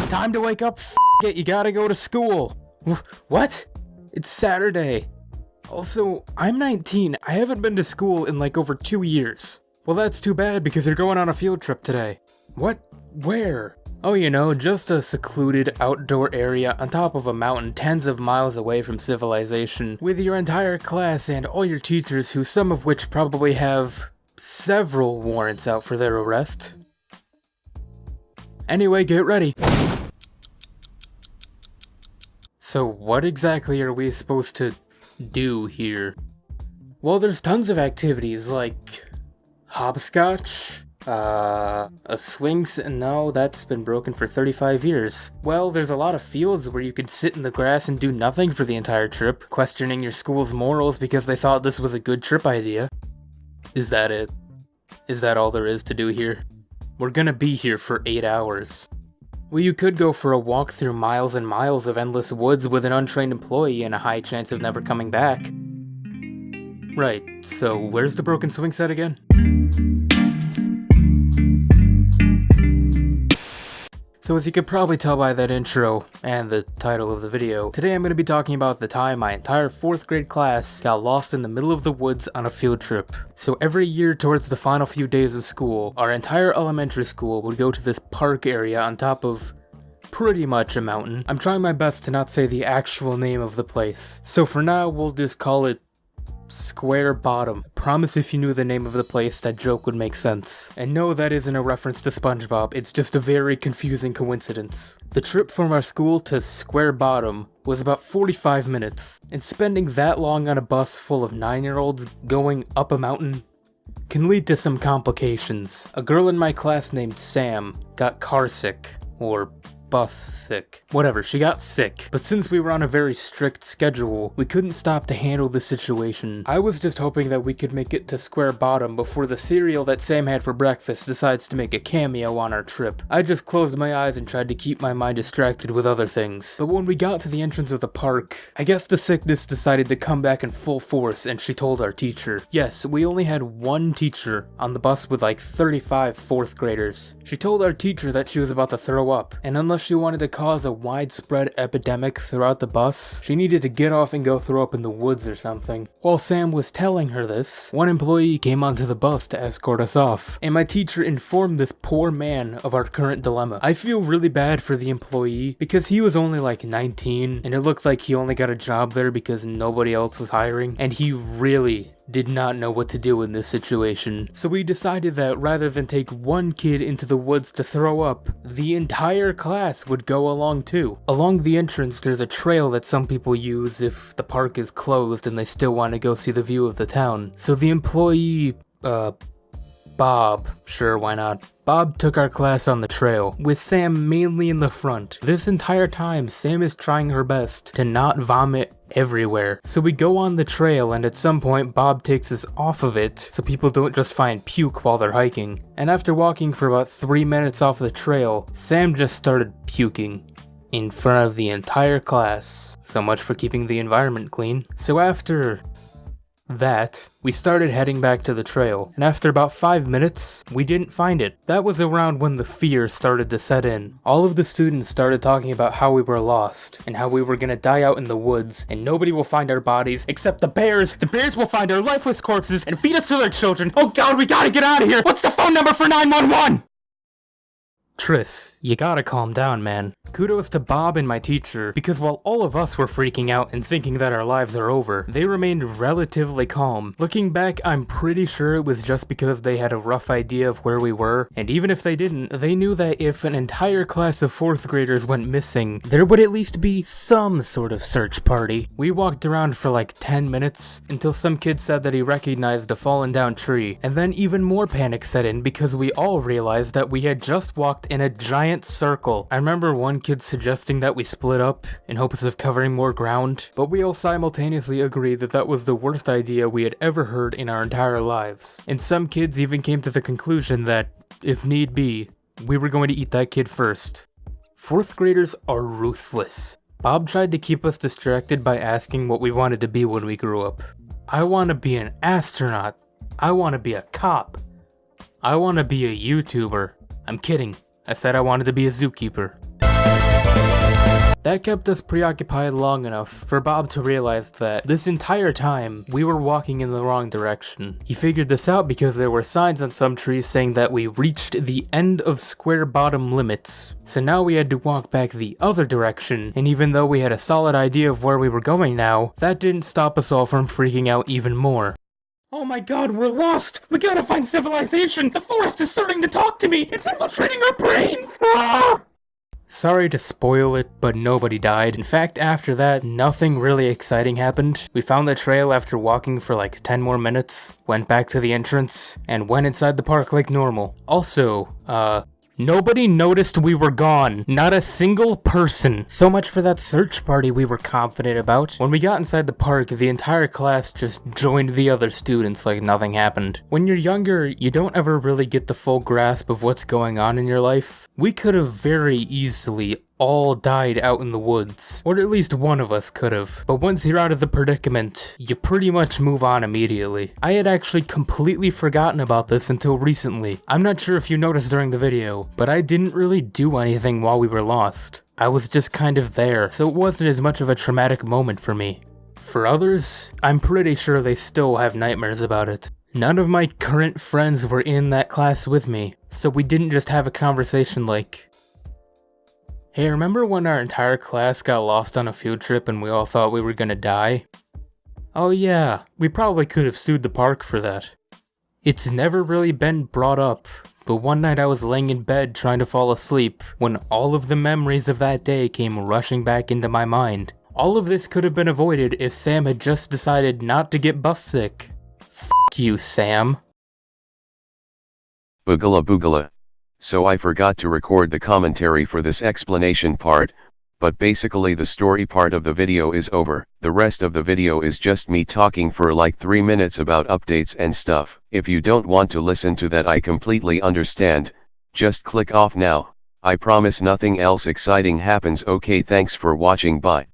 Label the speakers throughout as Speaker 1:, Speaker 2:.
Speaker 1: Time to wake up, f it, you gotta go to school. What? It's Saturday. Also, I'm 19, I haven't been to school in like over 2 years. Well, that's too bad because you're going on a field trip today. What? Where? Oh, you know, just a secluded outdoor area on top of a mountain tens of miles away from civilization, with your entire class and all your teachers, who some of which probably have several warrants out for their arrest. Anyway, get ready. So what exactly are we supposed to do here? Well, there's tons of activities like hopscotch, a swing set. No, that's been broken for 35 years. Well, there's a lot of fields where you could sit in the grass and do nothing for the entire trip, questioning your school's morals because they thought this was a good trip idea. Is that it? Is that all there is to do here? We're gonna be here for 8 hours. Well, you could go for a walk through miles and miles of endless woods with an untrained employee and a high chance of never coming back. Right, so where's the broken swing set again? So as you could probably tell by that intro and the title of the video, today I'm going to be talking about the time my entire 4th grade class got lost in the middle of the woods on a field trip. So every year towards the final few days of school, our entire elementary school would go to this park area on top of pretty much a mountain. I'm trying my best to not say the actual name of the place, so for now we'll just call it Square Bottom. I promise if you knew the name of the place, that joke would make sense. And no, that isn't a reference to SpongeBob, it's just a very confusing coincidence. The trip from our school to Square Bottom was about 45 minutes, and spending that long on a bus full of 9-year-olds going up a mountain can lead to some complications. A girl in my class named Sam got car sick, or bus sick. Whatever, she got sick. But since we were on a very strict schedule, we couldn't stop to handle the situation. I was just hoping that we could make it to Square Bottom before the cereal that Sam had for breakfast decides to make a cameo on our trip. I just closed my eyes and tried to keep my mind distracted with other things. But when we got to the entrance of the park, I guess the sickness decided to come back in full force, and she told our teacher. Yes, we only had one teacher on the bus with like 35 4th graders. She told our teacher that she was about to throw up, and unless she wanted to cause a widespread epidemic throughout the bus, she needed to get off and go throw up in the woods or something. While Sam was telling her this, one employee came onto the bus to escort us off, and my teacher informed this poor man of our current dilemma. I feel really bad for the employee because he was only like 19, and it looked like he only got a job there because nobody else was hiring, and he really did not know what to do in this situation. So we decided that rather than take one kid into the woods to throw up, the entire class would go along too. Along the entrance there's a trail that some people use if the park is closed and they still want to go see the view of the town. So the employee, Bob, sure, why not? Bob took our class on the trail, with Sam mainly in the front. This entire time, Sam is trying her best to not vomit everywhere. So we go on the trail, and at some point Bob takes us off of it so people don't just find puke while they're hiking. And after walking for about 3 minutes off the trail, Sam just started puking in front of the entire class. So much for keeping the environment clean. So after that, we started heading back to the trail, and after about 5 minutes, we didn't find it. That was around when the fear started to set in. All of the students started talking about how we were lost, and how we were gonna die out in the woods, and nobody will find our bodies except the bears. The bears will find our lifeless corpses and feed us to their children. Oh god, we gotta get out of here! What's the phone number for 911? Tris, you gotta calm down, man. Kudos to Bob and my teacher, because while all of us were freaking out and thinking that our lives are over, they remained relatively calm. Looking back, I'm pretty sure it was just because they had a rough idea of where we were, and even if they didn't, they knew that if an entire class of 4th graders went missing, there would at least be some sort of search party. We walked around for like 10 minutes, until some kid said that he recognized a fallen down tree, and then even more panic set in because we all realized that we had just walked in a giant circle. I remember one kid suggesting that we split up in hopes of covering more ground, but we all simultaneously agreed that that was the worst idea we had ever heard in our entire lives. And some kids even came to the conclusion that, if need be, we were going to eat that kid first. 4th graders are ruthless. Bob tried to keep us distracted by asking what we wanted to be when we grew up. I want to be an astronaut. I want to be a cop. I want to be a YouTuber. I'm kidding. I said I wanted to be a zookeeper. That kept us preoccupied long enough for Bob to realize that this entire time, we were walking in the wrong direction. He figured this out because there were signs on some trees saying that we reached the end of square bottom limits. So now we had to walk back the other direction, and even though we had a solid idea of where we were going now, that didn't stop us all from freaking out even more. Oh my god, we're lost! We gotta find civilization! The forest is starting to talk to me! It's infiltrating our brains! Ah! Sorry to spoil it, but nobody died. In fact, after that, nothing really exciting happened. We found the trail after walking for like 10 more minutes, went back to the entrance, and went inside the park like normal. Also, nobody noticed we were gone. Not a single person. So much for that search party we were confident about. When we got inside the park, the entire class just joined the other students like nothing happened. When you're younger, you don't ever really get the full grasp of what's going on in your life. We could have very easily all died out in the woods, or at least one of us could have. But once you're out of the predicament, you pretty much move on immediately. I had actually completely forgotten about this until recently. I'm not sure if you noticed during the video, but I didn't really do anything while we were lost. I was just kind of there, so it wasn't as much of a traumatic moment for me. For others, I'm pretty sure they still have nightmares about it. None of my current friends were in that class with me, so we didn't just have a conversation like, "Hey, remember when our entire class got lost on a field trip and we all thought we were gonna die?" Oh yeah, we probably could have sued the park for that. It's never really been brought up, but one night I was laying in bed trying to fall asleep when all of the memories of that day came rushing back into my mind. All of this could have been avoided if Sam had just decided not to get bus sick. F*** you, Sam.
Speaker 2: Boogala boogala. So I forgot to record the commentary for this explanation part, but basically the story part of the video is over. The rest of the video is just me talking for like 3 minutes about updates and stuff. If you don't want to listen to that, I completely understand. Just click off now. I promise nothing else exciting happens. Okay, thanks for watching, bye.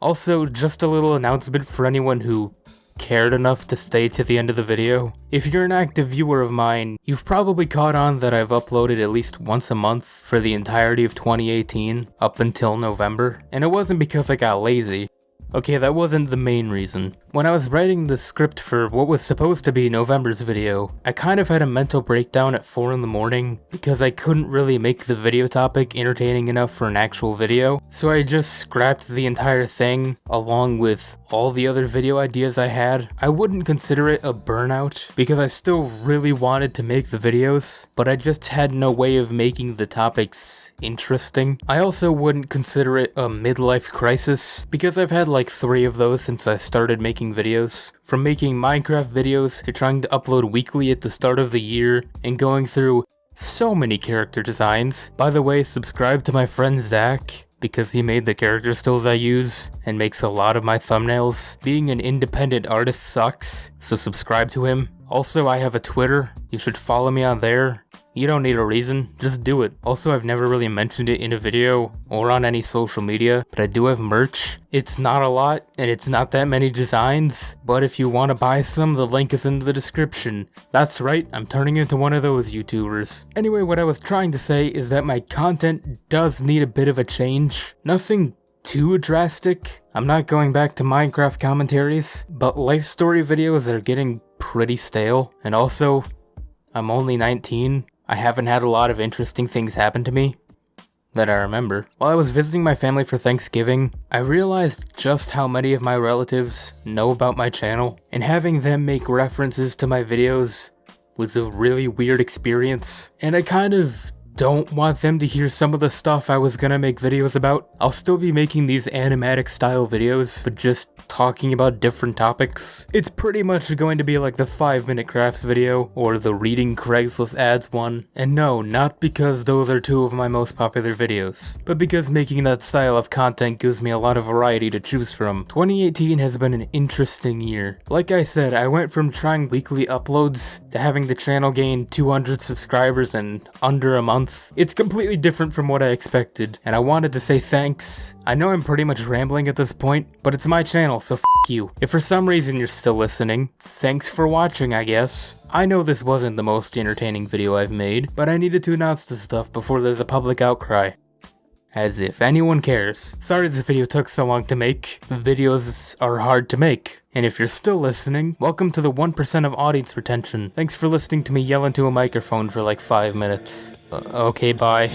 Speaker 1: Also, just a little announcement for anyone who cared enough to stay to the end of the video. If you're an active viewer of mine, you've probably caught on that I've uploaded at least once a month for the entirety of 2018 up until November, and it wasn't because I got lazy. Okay, that wasn't the main reason. When I was writing the script for what was supposed to be November's video, I kind of had a mental breakdown at 4 in the morning because I couldn't really make the video topic entertaining enough for an actual video, so I just scrapped the entire thing along with all the other video ideas I had. I wouldn't consider it a burnout because I still really wanted to make the videos, but I just had no way of making the topics interesting. I also wouldn't consider it a midlife crisis because I've had like 3 of those since I started making videos. From making Minecraft videos to trying to upload weekly at the start of the year and going through so many character designs. By the way, subscribe to my friend Zach because he made the character stills I use and makes a lot of my thumbnails. Being an independent artist sucks, so subscribe to him. Also, I have a Twitter. You should follow me on there. You don't need a reason, just do it. Also, I've never really mentioned it in a video or on any social media, but I do have merch. It's not a lot, and it's not that many designs, but if you want to buy some, the link is in the description. That's right, I'm turning into one of those YouTubers. Anyway, what I was trying to say is that my content does need a bit of a change. Nothing too drastic. I'm not going back to Minecraft commentaries, but life story videos are getting pretty stale, and also, I'm only 19. I haven't had a lot of interesting things happen to me that I remember. While I was visiting my family for Thanksgiving, I realized just how many of my relatives know about my channel, and having them make references to my videos was a really weird experience, and I kind of don't want them to hear some of the stuff I was gonna make videos about. I'll still be making these animatic style videos, but just talking about different topics. It's pretty much going to be like the 5-minute crafts video, or the reading Craigslist ads one. And no, not because those are 2 of my most popular videos, but because making that style of content gives me a lot of variety to choose from. 2018 has been an interesting year. Like I said, I went from trying weekly uploads to having the channel gain 200 subscribers in under a month month. It's completely different from what I expected, and I wanted to say thanks. I know I'm pretty much rambling at this point, but it's my channel, so f you. If for some reason you're still listening, thanks for watching, I guess. I know this wasn't the most entertaining video I've made, but I needed to announce this stuff before there's a public outcry. As if anyone cares. Sorry this video took so long to make. Videos are hard to make. And if you're still listening, welcome to the 1% of audience retention. Thanks for listening to me yell into a microphone for like 5 minutes. Okay, bye.